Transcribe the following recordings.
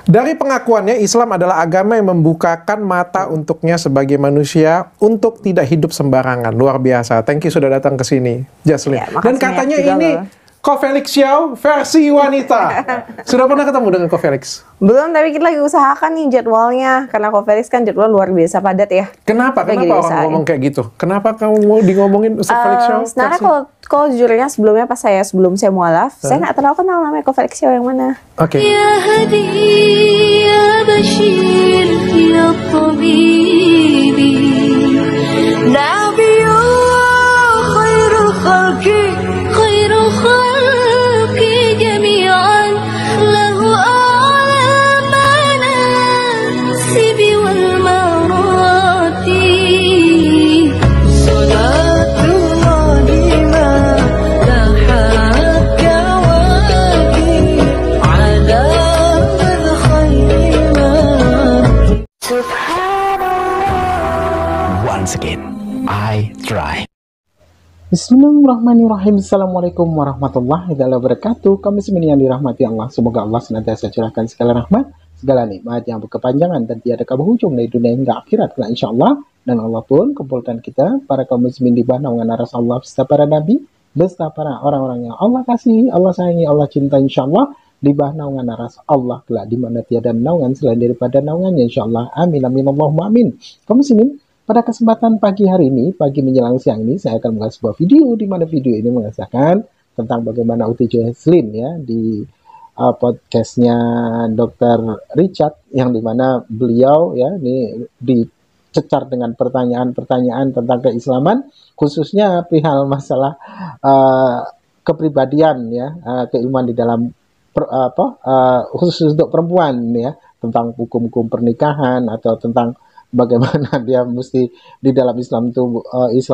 Dari pengakuannya, Islam adalah agama yang membukakan mata untuknya sebagai manusia untuk tidak hidup sembarangan. Luar biasa. Thank you sudah datang ke sini, Jaslyn. Ya, dan katanya ini Ko Felix Xiao versi wanita. Sudah pernah ketemu dengan Ko Felix? Belum, tapi kita lagi usahakan nih jadwalnya. Karena Ko Felix kan jadwal luar biasa padat ya. Kenapa? Kenapa orang ngomong kayak gitu? Kenapa kamu mau ngomongin Ustaz Felix Xiao? Sebenarnya kalau jujurnya sebelumnya sebelum saya mualaf, saya nggak terlalu kenal namanya Ko Felix Xiao yang mana. Oke. Ya Hadi, ya Bashir, ya Tabibi, Nabiyullah, khairul khalqi, khairul khalqi jami'an, lahu a'la manasibi wal marati, salatullahi ma lahat kawaki, ala man khairi man. Once again, I try. Bismillahirrahmanirrahim. Assalamualaikum warahmatullahi wabarakatuh. Kami semua yang dirahmati Allah. Semoga Allah senantiasa curahkan segala rahmat, segala nikmat yang berkepanjangan dan tiada berhujung dari dunia hingga akhirat. Karena insya Allah dan Allah pun kumpulkan kita para kaum muslimin di bawah naungan Rasulullah beserta para nabi, beserta para orang-orang yang Allah kasih, Allah sayangi, Allah cinta insya Allah di bawah naungan Allah kelak di mana tiada naungan selain daripada naungannya insya Allah. Amin amin Allahumma amin. Kaum muslimin, pada kesempatan pagi hari ini, pagi menjelang siang ini, saya akan mengasih sebuah video di mana video ini mengesahkan tentang bagaimana Uti Jaslyn ya di podcastnya Dr. Richard, yang dimana beliau ya ini dicecar dengan pertanyaan-pertanyaan tentang keislaman, khususnya perihal masalah kepribadian ya, keilmuan di dalam khusus untuk perempuan ya, tentang hukum-hukum pernikahan atau tentang bagaimana dia mesti di dalam Islam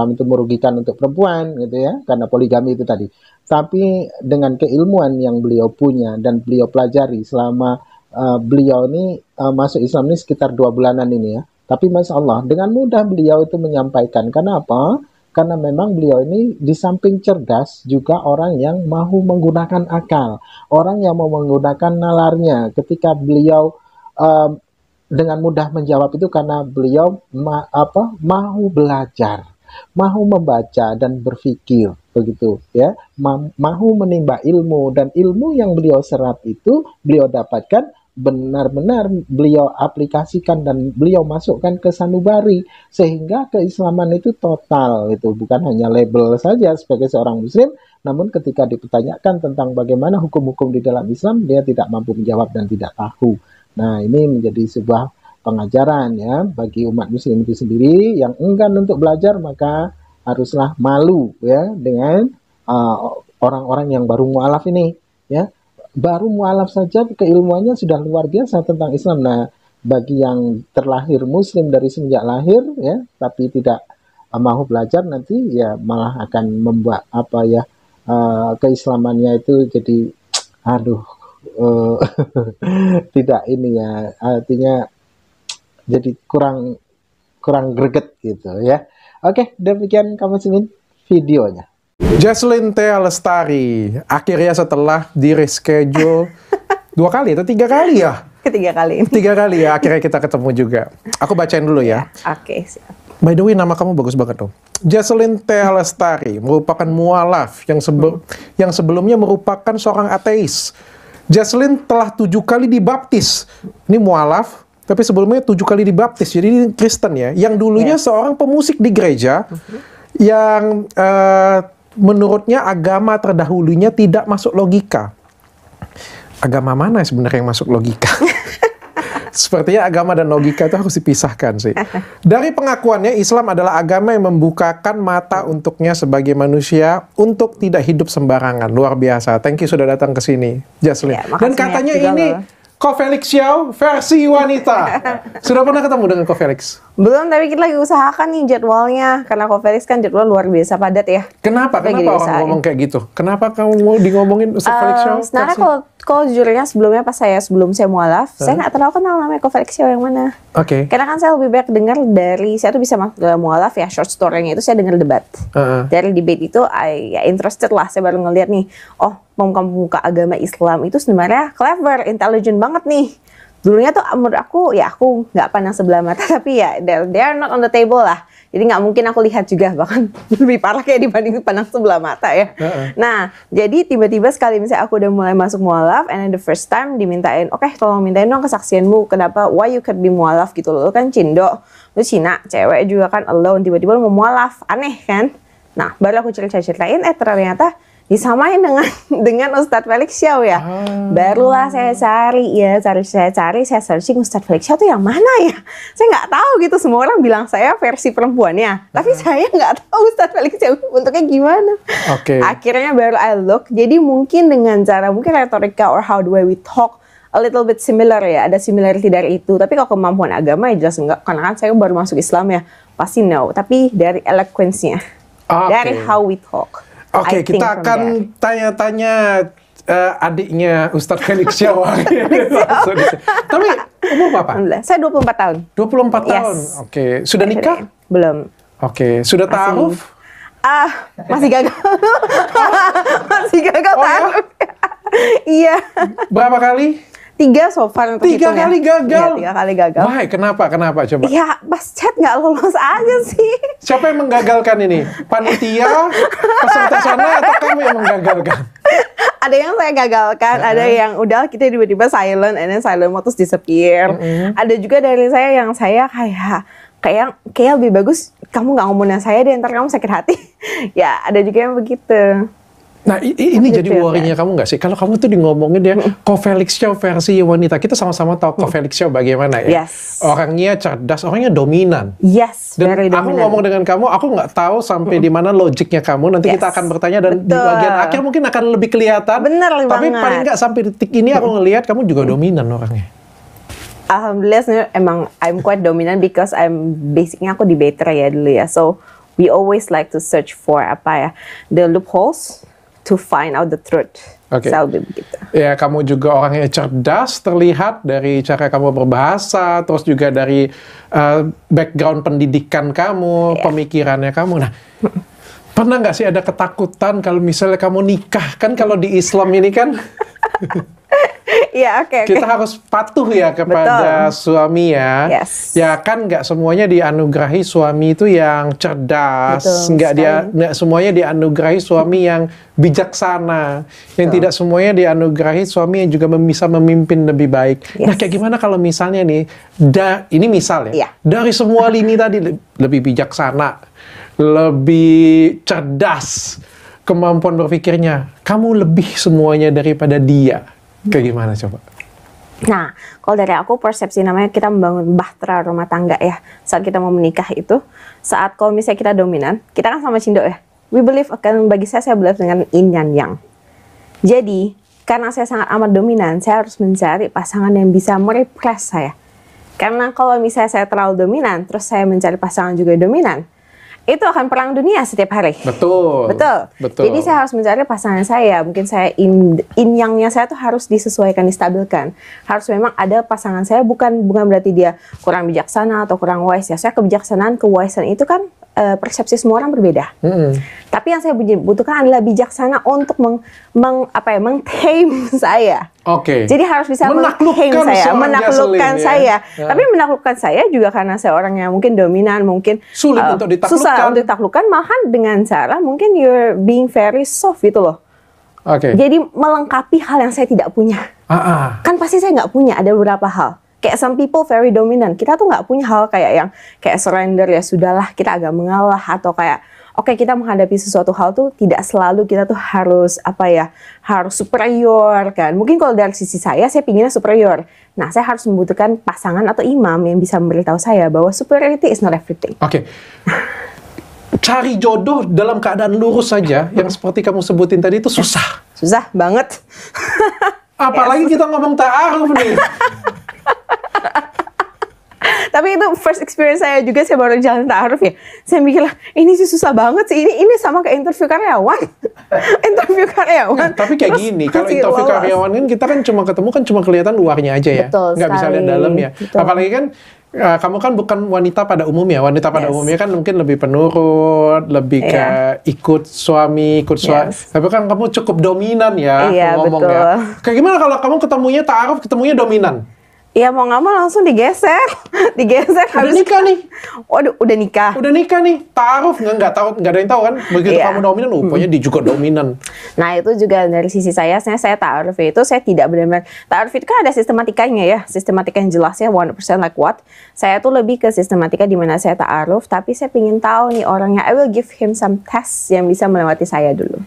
itu merugikan untuk perempuan gitu ya, karena poligami itu tadi. Tapi dengan keilmuan yang beliau punya dan beliau pelajari selama beliau ini masuk Islam ini sekitar 2 bulanan ini ya. Tapi Masya Allah dengan mudah beliau itu menyampaikan. Karena apa? Karena memang beliau ini di samping cerdas juga orang yang mau menggunakan akal, orang yang mau menggunakan nalarnya. Ketika beliau dengan mudah menjawab itu karena beliau mau belajar, mau membaca dan berpikir begitu ya, mau menimba ilmu, dan ilmu yang beliau serap itu beliau dapatkan benar-benar beliau aplikasikan dan beliau masukkan ke sanubari, sehingga keislaman itu total, itu bukan hanya label saja sebagai seorang muslim, namun ketika dipertanyakan tentang bagaimana hukum-hukum di dalam Islam, dia tidak mampu menjawab dan tidak tahu. Nah, ini menjadi sebuah pengajaran ya bagi umat muslim itu sendiri yang enggan untuk belajar, maka haruslah malu ya dengan orang-orang yang baru mualaf ini ya. Baru mualaf saja keilmuannya sudah luar biasa tentang Islam. Nah, bagi yang terlahir muslim dari semenjak lahir ya, tapi tidak mau belajar, nanti ya malah akan membuat keislamannya itu jadi tidak ini ya, artinya jadi kurang greget gitu ya. Oke, demikian kamu muslimin videonya. Jaslyn Thea Lestari akhirnya setelah di reschedule 2 kali atau 3 kali ya? Ketiga kali ini. 3 kali ya akhirnya kita ketemu juga. Aku bacain dulu ya. Oke, siap. By the way, nama kamu bagus banget dong. Jaslyn Thea Lestari merupakan mualaf yang sebelumnya merupakan seorang ateis. Jaslyn telah 7 kali dibaptis. Ini mualaf, tapi sebelumnya 7 kali dibaptis. Jadi ini Kristen ya. Yang dulunya seorang pemusik di gereja yang menurutnya agama terdahulunya tidak masuk logika. Agama mana sebenarnya yang masuk logika? Sepertinya agama dan logika itu harus dipisahkan sih. Dari pengakuannya, Islam adalah agama yang membukakan mata untuknya sebagai manusia untuk tidak hidup sembarangan. Luar biasa. Thank you sudah datang ke sini, Jaslyn. Ya, dan katanya ini Ko Felix Xiao versi wanita. Sudah pernah ketemu dengan Ko Felix? Belum, tapi kita lagi usahakan nih jadwalnya. Karena Ko Felix kan jadwal luar biasa padat ya. Kenapa? Lagi Kenapa orang diusahain. ngomong kayak gitu? Kenapa kamu mau ngomongin Ustaz Felix Show? Sebenarnya kalau jujurnya sebelumnya pas sebelum saya mualaf, saya nggak terlalu kenal namanya Ko Felix Show yang mana. Oke. Karena kan saya lebih banyak dengar dari, saya tuh bisa masuk dalam mualaf ya, short story-nya itu saya dengar debat. Dari debate itu, ya interested lah, saya baru ngeliat nih, oh pemuka-pemuka agama Islam itu sebenarnya clever, intelligent banget nih. Dulunya tuh menurut aku, ya aku nggak pandang sebelah mata, tapi ya they are not on the table lah. Jadi nggak mungkin aku lihat juga, bahkan lebih parah kayak dibanding pandang sebelah mata ya. Nah, jadi tiba-tiba sekali misalnya aku udah mulai masuk mualaf, and then the first time dimintain, oke tolong mintain dong kesaksianmu, kenapa, why you could be mualaf gitu loh, kan Cindo, lu Cina, cewek juga kan alone, tiba-tiba lu mau mualaf, aneh kan? Nah, baru aku ceritain, ternyata disamain dengan Ustadz Felix Show ya. Barulah saya cari, saya searching Ustadz Felix Show tuh yang mana ya? Saya nggak tahu gitu, semua orang bilang saya versi perempuannya, tapi saya nggak tahu Ustadz Felix Show bentuknya gimana. Akhirnya baru I look, jadi mungkin dengan cara, mungkin retorika or how the way we talk a little bit similar ya, ada similarity dari itu. Tapi kalau kemampuan agama ya jelas enggak, karena kan saya baru masuk Islam ya, pasti no. Tapi dari eloquence-nya, dari how we talk. Oke, kita akan tanya-tanya adiknya Ustadz Felix Show. Tapi umur berapa? Saya 24 tahun. 24 tahun. Oke, sudah nikah? Belum. Oke, sudah ta'aruf? Masih gagal. Masih gagal ta'aruf. Iya. Berapa kali? 3 so far untuk 3 kali gagal? Iya, 3 kali gagal. Wah, kenapa coba? Ya, pas chat nggak lolos aja sih. Siapa yang menggagalkan ini? Panitia, peserta sana, atau kamu yang menggagalkan? Ada yang saya gagalkan, ada yang udah kita tiba-tiba silent, and then silent mode terus disappear. Ada juga dari saya yang saya kayak lebih bagus kamu nggak ngomongin saya deh, ntar kamu sakit hati. Ya, ada juga yang begitu. Nah, ini jadi worry-nya kamu nggak sih? Kalau kamu tuh ngomongin dia, Ko Felix Show versi wanita. Kita sama-sama tahu Ko Felix Show bagaimana ya. Orangnya cerdas, orangnya dominan. Dan very aku dominant. ngomong dengan kamu, aku nggak tahu sampai di mana logiknya kamu. Nanti kita akan bertanya, dan di bagian akhir mungkin akan lebih kelihatan. Bener Tapi banget. paling nggak sampai detik ini aku ngelihat kamu juga dominan orangnya. Alhamdulillah sebenarnya emang I'm quite dominant because basicnya aku debater ya dulu ya. So we always like to search for the loopholes to find out the truth. Selalu begitu. Ya, kamu juga orangnya cerdas, terlihat dari cara kamu berbahasa, terus juga dari background pendidikan kamu, pemikirannya kamu. Nah, pernah nggak sih ada ketakutan kalau misalnya kamu nikah? Kan kalau di Islam ini kan Iya, oke. kita harus patuh ya kepada suami ya. Ya kan nggak semuanya dianugerahi suami itu yang cerdas, nggak semuanya dianugerahi suami yang bijaksana, yang tidak semuanya dianugerahi suami yang juga bisa memimpin lebih baik. Nah, kayak gimana kalau misalnya nih, ini misal ya, dari semua lini tadi lebih bijaksana, lebih cerdas, kemampuan berpikirnya, kamu lebih semuanya daripada dia. Kayak gimana coba? Nah, kalau dari aku persepsi namanya kita membangun bahtera rumah tangga ya. Saat kita mau menikah itu, saat kalau misalnya kita dominan, kita kan sama Cindo ya. We believe, bagi saya believe dengan yin dan yang. Jadi, karena saya sangat amat dominan, saya harus mencari pasangan yang bisa merepress saya. Karena kalau misalnya saya terlalu dominan, terus saya mencari pasangan juga dominan, itu akan perang dunia setiap hari. Betul. Jadi saya harus mencari pasangan saya. Mungkin saya yin yang-nya saya tuh harus disesuaikan, distabilkan. Harus memang ada pasangan saya, bukan berarti dia kurang bijaksana atau kurang wise ya. Saya kebijaksanaan, kewisean itu kan persepsi semua orang berbeda. Tapi yang saya butuhkan adalah bijaksana untuk meng-tame saya. Jadi harus bisa menaklukkan saya. Tapi menaklukkan saya juga karena saya orang yang mungkin dominan, mungkin sulit untuk ditaklukkan. Susah untuk ditaklukkan, malahan dengan cara mungkin you're being very soft gitu loh. Jadi melengkapi hal yang saya tidak punya. Kan pasti saya nggak punya, ada beberapa hal. Kayak some people very dominant. Kita tuh nggak punya hal kayak yang kayak surrender, ya sudahlah kita agak mengalah, atau kayak kita menghadapi sesuatu hal tuh tidak selalu kita tuh harus harus superior kan. Mungkin kalau dari sisi saya pinginnya superior. Nah, saya harus membutuhkan pasangan atau imam yang bisa memberitahu saya bahwa superiority is not everything. Cari jodoh dalam keadaan lurus saja, yang seperti kamu sebutin tadi itu susah. Susah banget. Apalagi kita ngomong ta'aruf nih. Tapi itu first experience saya juga, saya baru jalan ta'aruf ya. Saya mikir lah, ini sih susah banget sih. Ini sama kayak interview karyawan. Interview karyawan. Tapi kayak Terus gini, kalau masih interview lolos. karyawan kan kita kan cuma ketemu kan cuma kelihatan luarnya aja ya. Betul Nggak bisa lihat sekali. dalamnya. Betul. Apalagi kan kamu kan bukan wanita pada umumnya. Wanita pada Yes. umumnya kan mungkin lebih penurut, lebih ke Iya. ikut suami. Yes. Tapi kan kamu cukup dominan ya Iya, ngomong betul. ya. Kayak gimana kalau kamu ketemunya ta'aruf, ketemunya dominan? Ya mau nggak mau langsung digeser. Digeser. Udah nikah nih. Waduh, udah nikah. Udah nikah nih, ta'aruf nggak tahu, nggak ada yang tahu kan? Begitu Iya. kamu dominan, rupanya dia juga dominan. Nah itu juga dari sisi saya ta'aruf itu saya tidak benar-benar, ta'aruf itu kan ada sistematikanya ya, sistematika yang jelas ya, 100% like what. Saya tuh lebih ke sistematika di mana saya ta'aruf, tapi saya pingin tahu nih orangnya, I will give him some tests yang bisa melewati saya dulu.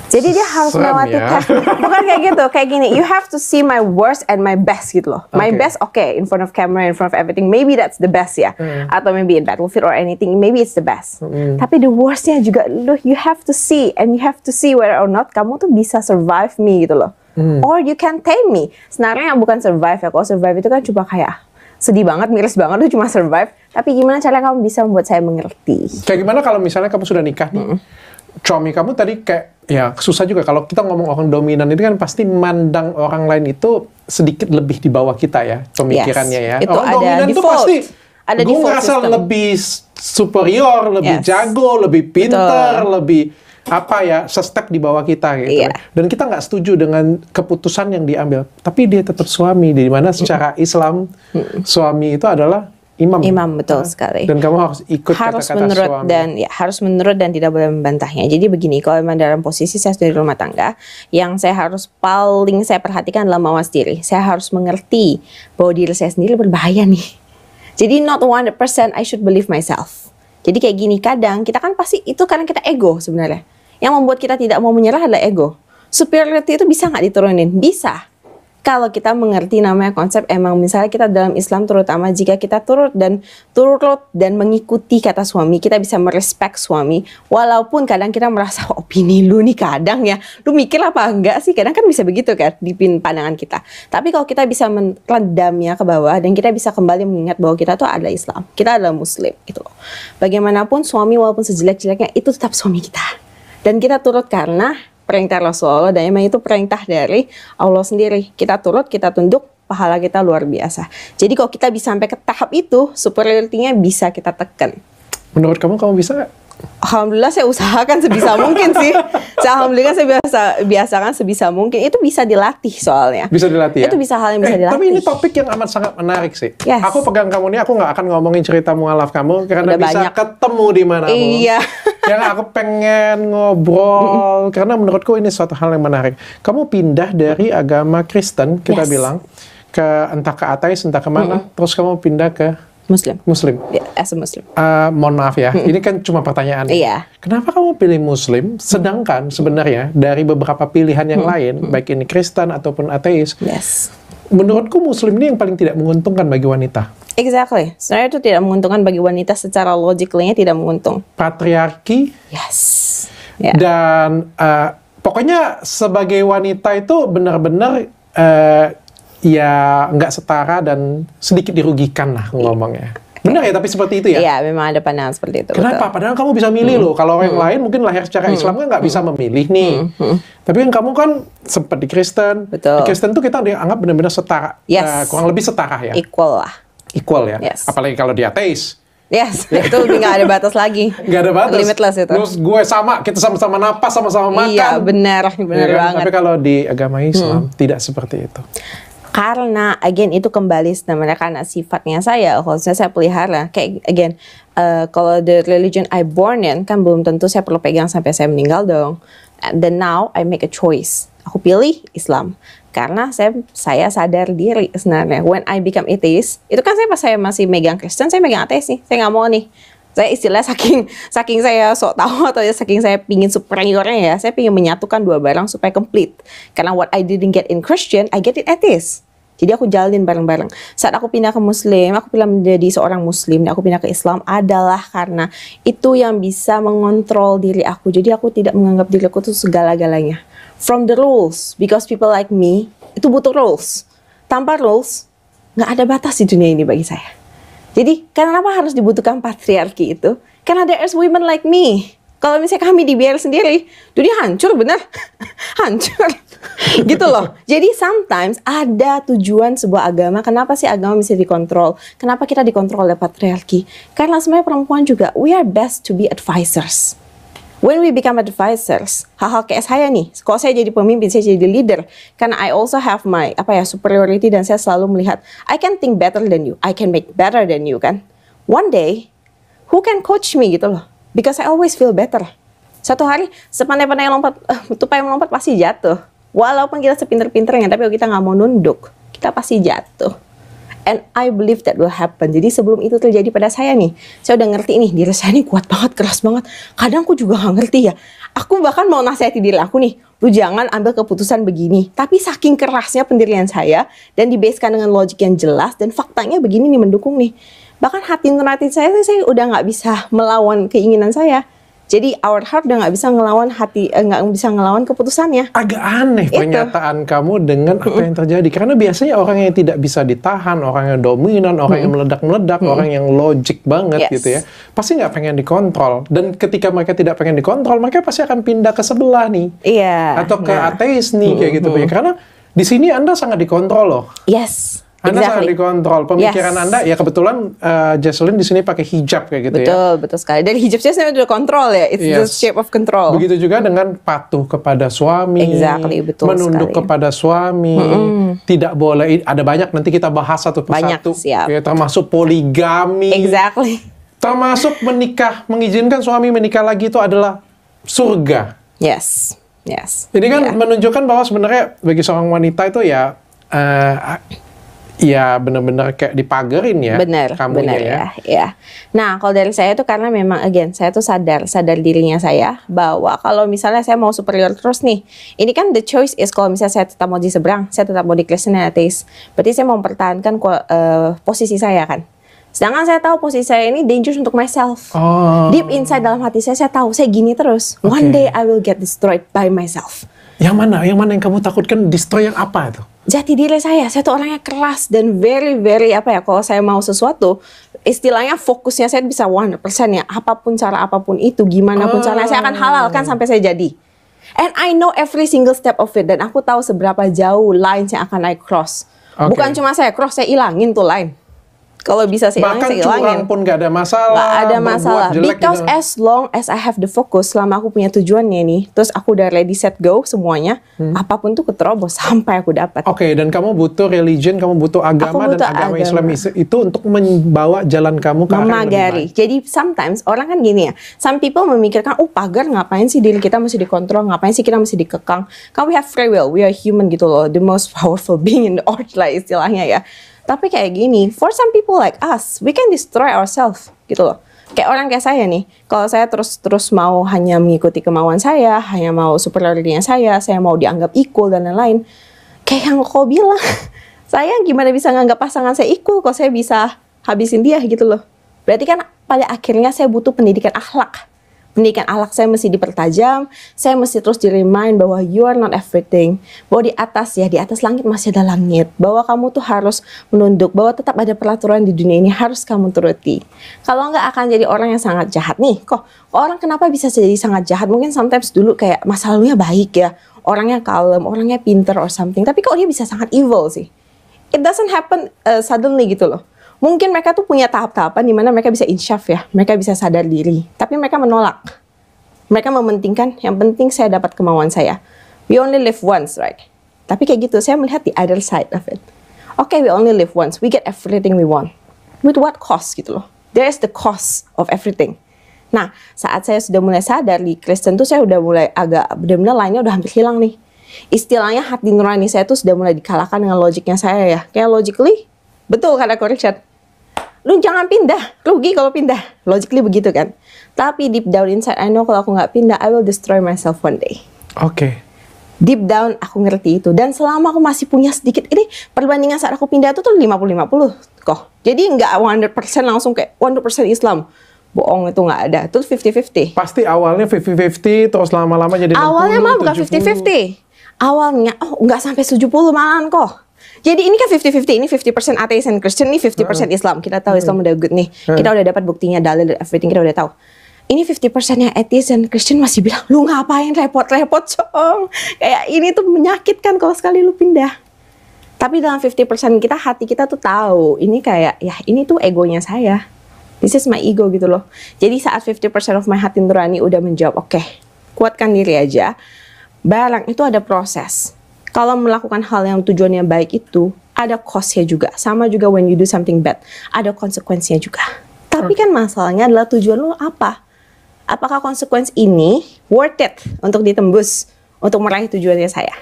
Jadi dia harus Serem melewati ya. tes. Bukan kayak gitu, kayak gini. You have to see my worst and my best gitu loh. My Okay. best, okay, in front of camera, in front of everything. Maybe that's the best ya. Atau maybe in battlefield or anything. Maybe it's the best. Tapi the worstnya juga, loh, you have to see. And you have to see whether or not kamu tuh bisa survive me gitu loh. Or you can tame me. Sebenarnya bukan survive ya. Kalau survive itu kan cuma kayak sedih banget, miris banget, itu cuma survive. Tapi gimana cara kamu bisa membuat saya mengerti? Kayak gimana kalau misalnya kamu sudah nikah nih, suami kamu tadi kayak, ya susah juga kalau kita ngomong orang dominan itu kan pasti mandang orang lain itu sedikit lebih di bawah kita ya, pemikirannya ya. Itu Orang ada dominan itu default. pasti, Ada gue default ngerasa system. lebih superior, lebih Yes. jago, lebih pinter, Betul. lebih apa ya, se-step di bawah kita gitu. Iya. Dan kita nggak setuju dengan keputusan yang diambil. Tapi dia tetap suami, di mana secara Islam suami itu adalah imam. Imam, betul sekali. Dan kamu harus ikut Harus kata-kata menurut suami. dan ya harus menurut dan tidak boleh membantahnya. Jadi begini, kalau memang dalam posisi saya sudah di rumah tangga, yang saya harus paling saya perhatikan adalah mawas diri. Saya harus mengerti bahwa diri saya sendiri berbahaya nih. Jadi not 100% I should believe myself. Jadi kayak gini, kadang kita kan pasti itu karena kita ego sebenarnya. Yang membuat kita tidak mau menyerah adalah ego. Superiority itu bisa nggak diturunin? Bisa. Kalau kita mengerti namanya konsep, emang misalnya kita dalam Islam terutama jika kita turut dan mengikuti kata suami, kita bisa merespek suami, walaupun kadang kita merasa opini lu nih kadang ya, lu mikir apa enggak sih, kadang kan bisa begitu kan di pandangan kita. Tapi kalau kita bisa meredamnya ke bawah dan kita bisa kembali mengingat bahwa kita tuh adalah Islam, kita adalah Muslim gitu loh. Bagaimanapun suami walaupun sejelek-jeleknya itu tetap suami kita, dan kita turut karena perintah Rasulullah, dan emang itu perintah dari Allah sendiri. Kita turut, kita tunduk, pahala kita luar biasa. Jadi kalau kita bisa sampai ke tahap itu, superiority-nya bisa kita tekan. Menurut kamu bisa nggak? Alhamdulillah saya usahakan sebisa mungkin sih. Alhamdulillah saya biasakan sebisa mungkin. Itu bisa dilatih soalnya. Bisa dilatih ya? Itu bisa hal yang bisa dilatih. Tapi ini topik yang amat sangat menarik sih. Yes. Aku pegang kamu ini, aku nggak akan ngomongin cerita mualaf kamu karena Udah bisa banyak. ketemu di mana pun. Iya. Yang aku pengen ngobrol karena menurutku ini suatu hal yang menarik. Kamu pindah dari agama Kristen, kita Yes. bilang, ke entah ke ateis, entah kemana, terus kamu pindah ke Muslim. Muslim. Ya, as a Muslim. Mohon maaf ya, ini kan cuma pertanyaan. Iya. Kenapa kamu pilih Muslim, sedangkan sebenarnya dari beberapa pilihan yang lain, baik ini Kristen ataupun ateis, Yes. menurutku Muslim ini yang paling tidak menguntungkan bagi wanita. Exactly. Sebenarnya itu tidak menguntungkan bagi wanita, secara logically-nya tidak menguntung. Patriarki Yes. Ya. dan pokoknya sebagai wanita itu benar-benar ya nggak setara dan sedikit dirugikan lah ngomongnya. Benar ya, tapi seperti itu ya? Iya, memang ada pandangan seperti itu. Kenapa? betul. Padahal kamu bisa milih loh. Kalau yang lain mungkin lahir secara Islam kan nggak bisa memilih nih. Tapi kan kamu kan sempat di Kristen. Betul. Di Kristen tuh kita dianggap benar-benar setara. Yes. Kurang lebih setara ya. Equal lah. Equal ya. Yes. Apalagi kalau di ateis. Yes, itu lebih nggak ada batas lagi. Nggak ada batas. Limitless itu. Terus gue sama, kita sama-sama napas, sama-sama makan. Iya, benar Ya kan? banget. Tapi kalau di agama Islam tidak seperti itu. Karena again itu kembali sebenarnya karena sifatnya saya, khususnya saya pelihara. Kayak again, kalau the religion I born in kan belum tentu saya perlu pegang sampai saya meninggal dong. Then now I make a choice. Aku pilih Islam karena saya sadar diri sebenarnya. When I become atheist, itu kan saya pas saya masih megang Kristen, saya megang ateis nih. Saya nggak mau nih. Saya istilah saking saya sok tahu atau ya saking saya pingin superiornya ya, saya pingin menyatukan dua barang supaya complete. Karena what I didn't get in Christian, I get it atheist. Jadi aku jalanin bareng-bareng. Saat aku pindah ke Muslim, aku pilih menjadi seorang Muslim, dan aku pindah ke Islam adalah karena itu yang bisa mengontrol diri aku. Jadi aku tidak menganggap diriku itu segala-galanya. From the rules, because people like me itu butuh rules. Tanpa rules, nggak ada batas di dunia ini bagi saya. Jadi kenapa harus dibutuhkan patriarki itu? Karena there is women like me. Kalau misalnya kami dibiarkan sendiri, dunia hancur bener. Hancur. Gitu loh. Jadi sometimes ada tujuan sebuah agama. Kenapa sih agama bisa dikontrol? Kenapa kita dikontrol oleh patriarki? Karena sebenarnya perempuan juga, we are best to be advisors. When we become advisors, hal-hal kayak saya nih, kalau saya jadi pemimpin, saya jadi leader, karena I also have my superiority, dan saya selalu melihat I can think better than you, I can make better than you, kan. One day, who can coach me gitu loh? Because I always feel better. Satu hari sepandai-pandai lompat, tupai melompat pasti jatuh. Walaupun kita sepinter-pinternya, tapi kalau kita nggak mau nunduk, kita pasti jatuh. And I believe that will happen. Jadi sebelum itu terjadi pada saya nih, saya udah ngerti nih, diri saya nih kuat banget, keras banget. Kadang aku juga nggak ngerti ya. Aku bahkan mau nasihati diri aku nih, lu jangan ambil keputusan begini. Tapi saking kerasnya pendirian saya, dan dibaskan dengan logik yang jelas, dan faktanya begini nih mendukung nih. Bahkan hati nurani saya udah nggak bisa melawan keinginan saya. Jadi our heart udah nggak bisa ngelawan hati, nggak bisa ngelawan keputusannya. Agak aneh pernyataan kamu dengan apa yang terjadi. Karena biasanya orang yang tidak bisa ditahan, orang yang dominan, orang yang meledak-meledak, orang yang logik banget gitu ya, pasti nggak pengen dikontrol. Dan ketika mereka tidak pengen dikontrol, mereka pasti akan pindah ke sebelah nih. Iya. Atau ke ateis nih, kayak gitu. Karena di sini Anda sangat dikontrol loh. Yes. Anda sangat Exactly. dikontrol. Pemikiran Anda, ya kebetulan Jesselyn di sini pakai hijab kayak gitu ya. Betul sekali. Dan hijab saya udah kontrol ya. It's the shape of control. Begitu juga dengan patuh kepada suami, Exactly, betul menunduk sekali. kepada suami, tidak boleh, ada banyak, nanti kita bahas satu persatu. siap. Ya, termasuk poligami, Exactly. termasuk menikah, mengizinkan suami menikah lagi itu adalah surga. Yes. Ini kan menunjukkan bahwa sebenarnya bagi seorang wanita itu ya, ya benar-benar kayak dipagerin ya. Benar kamunya ya. Nah, kalau dari saya itu karena memang again saya tuh sadar dirinya saya bahwa kalau misalnya saya mau superior terus nih, ini kan the choice is kalau misalnya saya tetap mau di seberang, saya tetap mau di Kristen dan ateis, berarti saya mau mempertahankan posisi saya kan. Sedangkan saya tahu posisi saya ini dangerous untuk myself. Deep inside dalam hati saya tahu saya gini terus. One day I will get destroyed by myself. Yang mana yang kamu takutkan, destroy yang apa itu? Jati diri saya tuh orangnya keras dan very kalau saya mau sesuatu, istilahnya fokusnya saya bisa 100% ya, apapun cara apapun itu, gimana pun caranya saya akan halalkan sampai saya jadi. And I know every single step of it, dan aku tahu seberapa jauh lines yang akan I cross. Bukan cuma saya cross, saya ilangin tuh line. Kalau bisa saya ilangin, saya ilangin. Bahkan curang pun gak ada masalah. Gak ada masalah. Because gitu. as long as I have the focus, selama aku punya tujuannya nih, terus aku udah ready set go semuanya, apapun tuh keterobos sampai aku dapat. Oke, dan kamu butuh religion, kamu butuh agama, dan agama Islam itu untuk membawa jalan kamu ke arah yang lebih memagari. baik. Jadi sometimes orang kan gini ya, some people memikirkan, pagar ngapain sih diri kita mesti dikontrol, ngapain sih kita mesti dikekang. Kan we have free will, we are human gitu loh, the most powerful being in the earth lah istilahnya ya. Tapi kayak gini, for some people like us, we can destroy ourselves gitu loh. Kayak orang kayak saya nih, kalau saya terus mau hanya mengikuti kemauan saya, hanya mau superioritinya saya mau dianggap equal dan lain-lain. Kayak yang kau bilang, saya gimana bisa nganggap pasangan saya equal kalau saya bisa habisin dia gitu loh. Berarti kan pada akhirnya saya butuh pendidikan akhlak. Pendidikan akhlak saya mesti dipertajam, saya mesti terus di-remind bahwa you are not everything. Bahwa di atas langit masih ada langit. Bahwa kamu tuh harus menunduk, bahwa tetap ada peraturan di dunia ini harus kamu turuti. Kalau nggak akan jadi orang yang sangat jahat nih. Kok orang kenapa bisa jadi sangat jahat? Mungkin sometimes dulu kayak masa lalunya baik ya. Orangnya kalem, orangnya pinter or something. Tapi kok dia bisa sangat evil sih? It doesn't happen suddenly gitu loh. Mungkin mereka tuh punya tahap-tahapan di mana mereka bisa insyaf ya, mereka bisa sadar diri. Tapi mereka menolak. Mereka mementingkan, yang penting saya dapat kemauan saya. We only live once, right? Tapi kayak gitu, saya melihat the other side of it. Okay, we only live once, we get everything we want. With what cost gitu loh. There is the cost of everything. Nah, saat saya sudah mulai sadar di Kristen tuh saya udah mulai agak benar-benar lainnya udah hampir hilang nih. Istilahnya hati nurani saya tuh sudah mulai dikalahkan dengan logiknya saya ya. Kayak logically, betul kata Ko Richard. Lu jangan pindah, rugi kalau pindah. Logically begitu kan. Tapi deep down inside, I know kalau aku nggak pindah, I will destroy myself one day. Oke. Deep down aku ngerti itu. Dan selama aku masih punya sedikit, ini perbandingan saat aku pindah itu tuh 50-50 kok. Jadi nggak 100% langsung kayak 100% Islam. Bohong, itu nggak ada. Itu 50-50. Pasti awalnya 50-50, terus lama-lama jadi 60, Awalnya malah bukan 70. 50-50. Awalnya, nggak sampai 70 malahan kok. Jadi ini kan 50-50, ini 50% ateis and Christian, ini 50% Islam. Kita tahu Islam udah good nih. Kita udah dapat buktinya, dalil, everything kita udah tahu. Ini 50% yang ateis dan Christian masih bilang, lu ngapain repot-repot Cong? Kayak ini tuh menyakitkan kalau sekali lu pindah. Tapi dalam 50% kita, hati kita tuh tahu, ini kayak, ya ini tuh egonya saya. This is my ego gitu loh. Jadi saat 50% of my hati nurani udah menjawab, oke, kuatkan diri aja. Barang itu ada proses. Kalau melakukan hal yang tujuannya baik itu, ada cost-nya juga. Sama juga when you do something bad, ada konsekuensinya juga. Tapi kan masalahnya adalah tujuan lu apa? Apakah konsekuensi ini worth it untuk ditembus, untuk meraih tujuannya saya?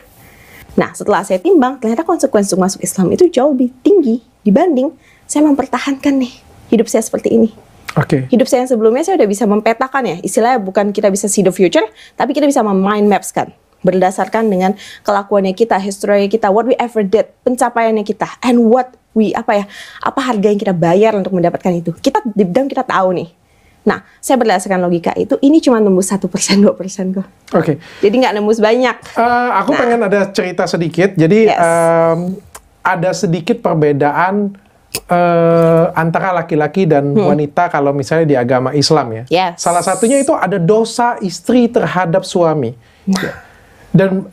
Nah, setelah saya timbang, ternyata konsekuensi untuk masuk Islam itu jauh lebih tinggi dibanding saya mempertahankan nih hidup saya seperti ini. Oke. Hidup saya yang sebelumnya saya udah bisa mempetakan ya. Istilahnya bukan kita bisa see the future, tapi kita bisa mind maps kan. Berdasarkan dengan kelakuannya kita, history kita, what we ever did, pencapaiannya kita, and what we, apa harga yang kita bayar untuk mendapatkan itu. Kita deep down kita tahu nih. Nah, saya berdasarkan logika itu, ini cuma nembus 1%, 2% kok. Oke. Jadi nggak nembus banyak. Aku pengen ada cerita sedikit. Jadi Yes. ada sedikit perbedaan antara laki-laki dan wanita kalau misalnya di agama Islam ya. Yes. Salah satunya itu ada dosa istri terhadap suami. Dan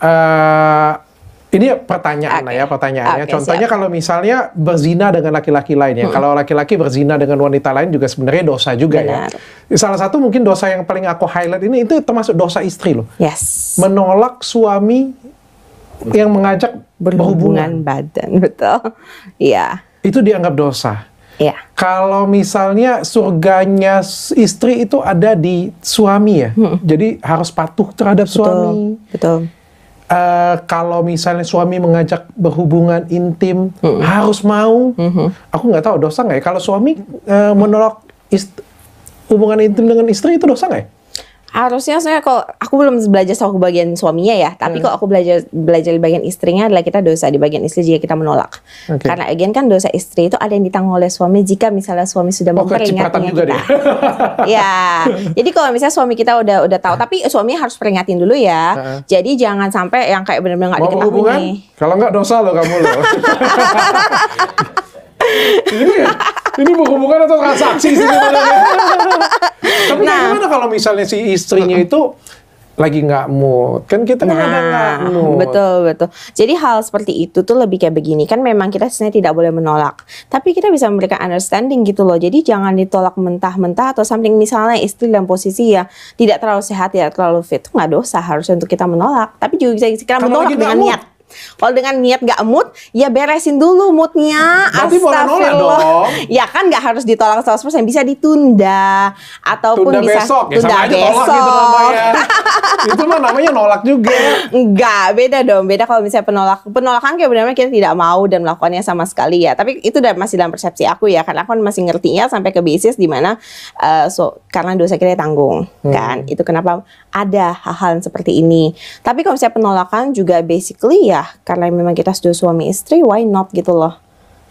ini pertanyaannya Oke. pertanyaannya. Oke, Contohnya siap. kalau misalnya berzina dengan laki-laki lain ya. Kalau laki-laki berzina dengan wanita lain juga sebenarnya dosa juga Benar. ya. Salah satu mungkin dosa yang paling aku highlight ini itu termasuk dosa istri loh. Yes. Menolak suami yang mengajak berhubungan. Badan, betul. Iya. Itu dianggap dosa. Iya. Kalau misalnya surganya istri itu ada di suami ya. Jadi harus patuh terhadap suami. Betul. Kalau misalnya suami mengajak berhubungan intim harus mau. Aku nggak tahu dosa nggak ya kalau suami menolak hubungan intim dengan istri itu dosa nggak ya? Harusnya saya kalau aku belum belajar soal bagian suaminya ya, tapi kalau aku belajar di bagian istrinya adalah kita dosa di bagian istri jika kita menolak. Oke. Karena again kan dosa istri itu ada yang ditanggung oleh suami jika misalnya suami sudah Kecipratan memperingatnya juga kita. dia. Ya, jadi kalau misalnya suami kita udah tahu, tapi suami harus peringatin dulu ya. Jadi jangan sampai yang kayak benar-benar nggak Mau diketahui berhubungan? nih. Kalau nggak dosa loh kamu loh. ini berhubungan atau transaksi sih sebenarnya. Tapi gimana kalau misalnya si istrinya itu lagi nggak mood? Kan kita kan ada nggak mood. Betul. Jadi hal seperti itu tuh lebih kayak begini. Kan memang kita sebenarnya tidak boleh menolak. Tapi kita bisa memberikan understanding gitu loh. Jadi jangan ditolak mentah-mentah atau something. Misalnya istri dalam posisi ya tidak terlalu sehat, tidak terlalu fit. Itu nggak dosa harusnya untuk kita menolak. Tapi juga bisa kita Kalau menolak lagi nggak dengan mood. niat. Kalau dengan niat gak mood, ya beresin dulu moodnya. Berarti boleh nolak dong. Ya kan gak harus ditolak 100%, bisa ditunda. Ataupun Tunda bisa besok ya tunda sama aja tolak besok. gitu namanya. Itu mah namanya nolak juga. Enggak, beda dong. Beda kalau misalnya penolakan kayak benar-benar kita tidak mau dan melakukannya sama sekali ya. Tapi itu masih dalam persepsi aku ya, karena aku masih ngertinya sampai ke basis di mana karena dosa kita tanggung kan. Itu kenapa ada hal-hal seperti ini. Tapi kalau misalnya penolakan juga basically ya karena memang kita sudah suami istri, why not gitu loh.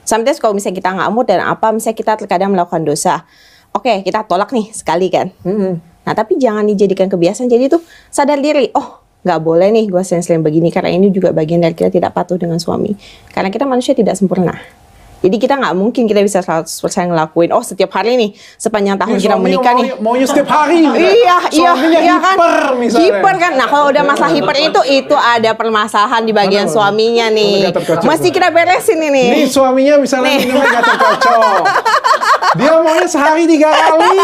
Sometimes kalau misalnya kita nggak mood dan apa, misalnya kita terkadang melakukan dosa. Oke, kita tolak nih sekali kan. Nah, tapi jangan dijadikan kebiasaan. Jadi tuh sadar diri, oh nggak boleh nih gue selain begini, karena ini juga bagian dari kita tidak patuh dengan suami. Karena kita manusia tidak sempurna. Jadi kita nggak mungkin kita bisa 100% ngelakuin, oh setiap hari nih, sepanjang tahun kita menikah nih. Maunya setiap hari. Iya kan. Hiper misalnya. Hiper kan. Nah, kalau udah masalah hiper itu ada permasalahan di bagian suaminya nih. Gatot-kaca. Mesti kita beresin ini. Nih suaminya misalnya Nih. minumnya Gatot-kaca. Dia maunya sehari 3 kali.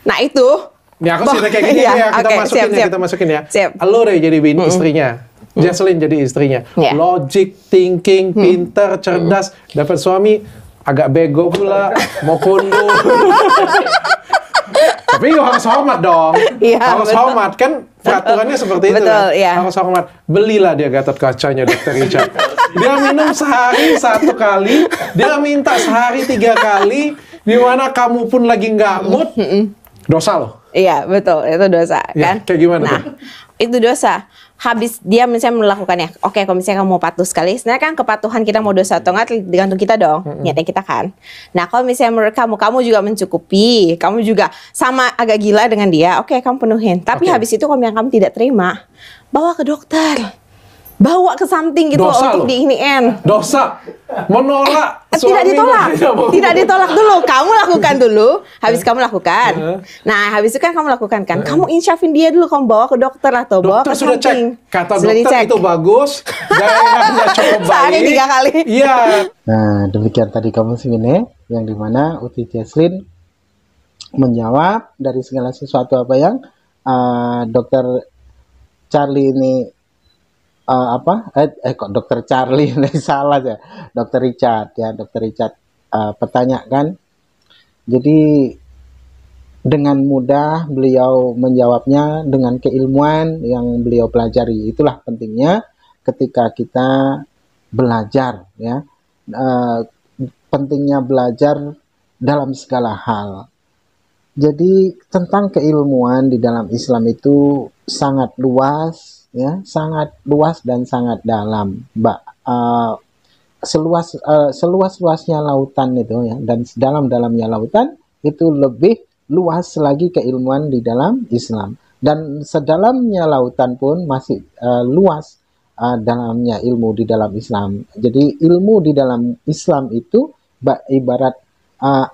Nah, itu. Ya aku cerita kayak gini Iya, ya, kita oke, masukin siap. kita masukin ya. Siap. Lo deh jadi istrinya. Jesslyn jadi istrinya. Iya. Logic, thinking, pinter, cerdas, dapat suami agak bego pula, mau kondo. Tapi harus hormat dong. Iya, Harus betul. hormat kan peraturannya seperti itu Betul, kan. iya. Harus hormat. Belilah dia Gatot-kacanya Dr. Richard. Dia minum sehari 1 kali, dia minta sehari 3 kali, di mana kamu pun lagi nggak mood, dosa loh. Iya, betul. Itu dosa Ya, kan. kayak gimana Nah, tuh? itu dosa. Habis dia misalnya melakukannya. Oke, kalau misalnya kamu mau patuh sekali, sebenarnya kan kepatuhan kita mau dosa atau enggak tergantung kita dong, niatnya kita kan. Nah, kalau misalnya menurut kamu juga mencukupi, kamu juga sama agak gila dengan dia, oke, kamu penuhin. Tapi Oke. habis itu kalau yang kamu tidak terima, bawa ke dokter. bawa ke something gitu Dosa untuk loh. diiniin. Dosa. Menolak. Tidak suaminya. ditolak, tidak ditolak dulu. Kamu lakukan dulu, habis kamu Heeh. lakukan. Nah, habis itu kan kamu lakukan kan. Kamu insyafin dia dulu, kamu bawa ke dokter atau bawa Dokter ke sudah cek. something. Kata Sudah dokter dicek. itu bagus. Gairahnya cukup baik. Sehari 3 kali. Iya. Nah, demikian tadi kamu Simine, yang dimana Uti Jesslyn menjawab dari segala sesuatu apa yang dokter Charlie ini kok dokter Charlie ini salah ya, dokter Richard pertanyakan. Jadi dengan mudah beliau menjawabnya dengan keilmuan yang beliau pelajari. Itulah pentingnya ketika kita belajar, ya. Pentingnya belajar dalam segala hal. Jadi tentang keilmuan di dalam Islam itu sangat luas, ya, sangat luas dan sangat dalam, seluas-luasnya lautan itu, ya, dan sedalam-dalamnya lautan itu lebih luas lagi keilmuan di dalam Islam, dan sedalamnya lautan pun masih luas dalamnya ilmu di dalam Islam. Jadi ilmu di dalam Islam itu ibarat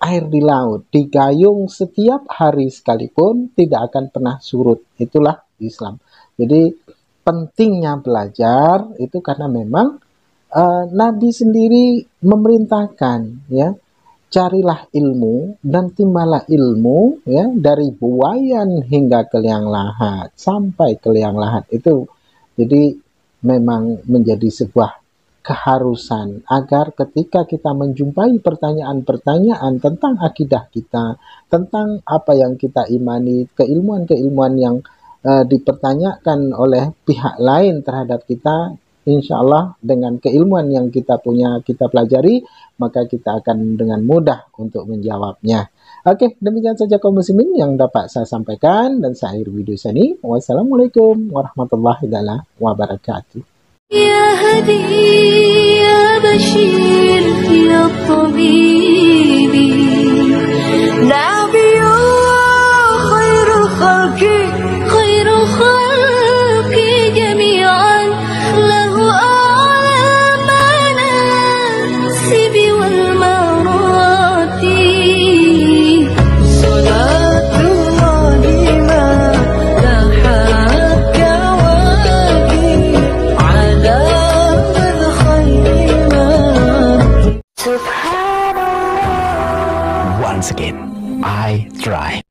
air di laut, digayung setiap hari sekalipun tidak akan pernah surut. Itulah Islam. Jadi pentingnya belajar itu karena memang Nabi sendiri memerintahkan, ya, carilah ilmu dan timbalah ilmu, ya, dari buayan hingga ke liang lahat sampai ke liang lahat itu. Jadi memang menjadi sebuah keharusan agar ketika kita menjumpai pertanyaan-pertanyaan tentang akidah kita, tentang apa yang kita imani, keilmuan-keilmuan yang dipertanyakan oleh pihak lain terhadap kita, insya Allah dengan keilmuan yang kita punya, kita pelajari, maka kita akan dengan mudah untuk menjawabnya. Oke, demikian saja kaum muslimin yang dapat saya sampaikan, dan saya akhiri video ini. Wassalamualaikum warahmatullahi wabarakatuh. يا هدي يا بشير يا طبيبي نبي خير خلق جميعا له أعلى المناسب والمراتب صلاة الله ما لاحت كواكب على من خير ما Once again, I try.